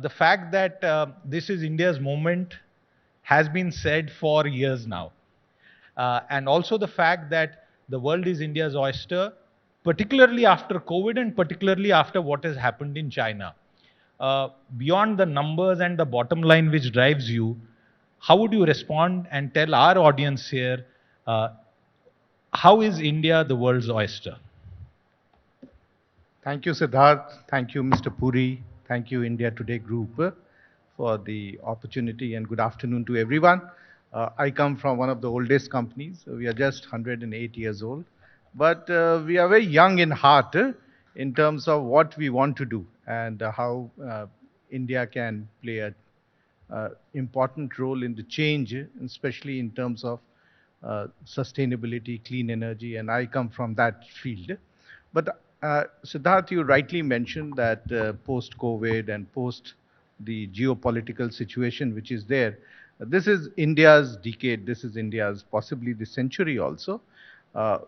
The fact that this is India's moment has been said for years now. And also the fact that the world is India's oyster, particularly after COVID and particularly after what has happened in China. Beyond the numbers and the bottom line which drives you, how would you respond and tell our audience here, uh, how is India the world's oyster? Thank you, Siddharth. Thank you, Mr. Puri. Thank you, India Today Group, for the opportunity, and good afternoon to everyone. I come from one of the oldest companies. We are just 108 years old, but we are very young in heart in terms of what we want to do and how India can play a important role in the change, especially in terms of sustainability, clean energy, and I come from that field. But Siddharth, you rightly mentioned that post-COVID and post the geopolitical situation which is there, this is India's decade, this is India's possibly the century also,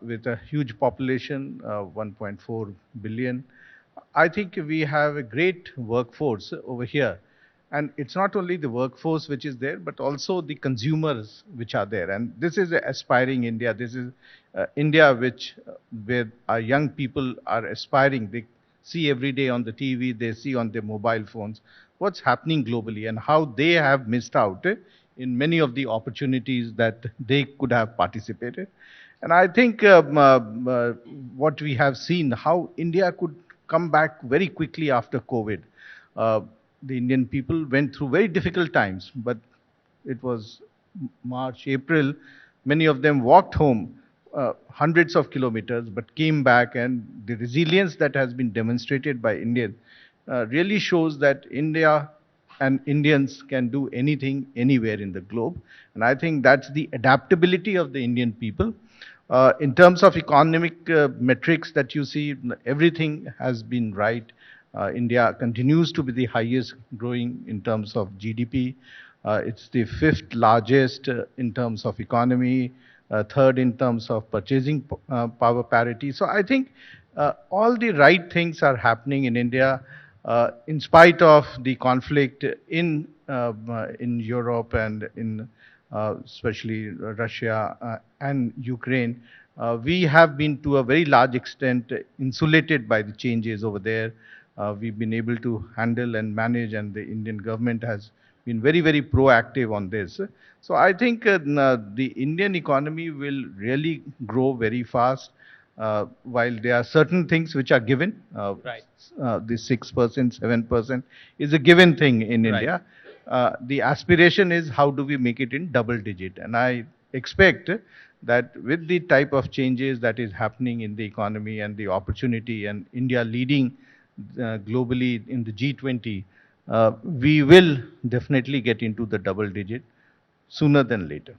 with a huge population, 1.4 billion. I think we have a great workforce over here. And it's not only the workforce which is there, but also the consumers which are there. And this is aspiring India. This is India which, where our young people are aspiring. They see every day on the TV, they see on their mobile phones what's happening globally and how they have missed out in many of the opportunities that they could have participated. And I think what we have seen, how India could come back very quickly after COVID. Uh, the Indian people went through very difficult times, but it was March, April. Many of them walked home hundreds of kilometers, but came back, and the resilience that has been demonstrated by Indians really shows that India and Indians can do anything, anywhere in the globe. And I think that's the adaptability of the Indian people. In terms of economic metrics that you see, everything has been right. India continues to be the highest growing in terms of GDP. It's the fifth largest in terms of economy, third in terms of purchasing power parity. So I think all the right things are happening in India, in spite of the conflict in Europe and in especially Russia and Ukraine. We have been to a very large extent insulated by the changes over there. We've been able to handle and manage, and the Indian government has been very, very proactive on this. So I think the Indian economy will really grow very fast. While there are certain things which are given, Right. the 6%, 7% is a given thing in Right. India. The aspiration is how do we make it in double digit, and I expect that with the type of changes that is happening in the economy and the opportunity, and India leading globally in the G20, we will definitely get into the double digit sooner than later.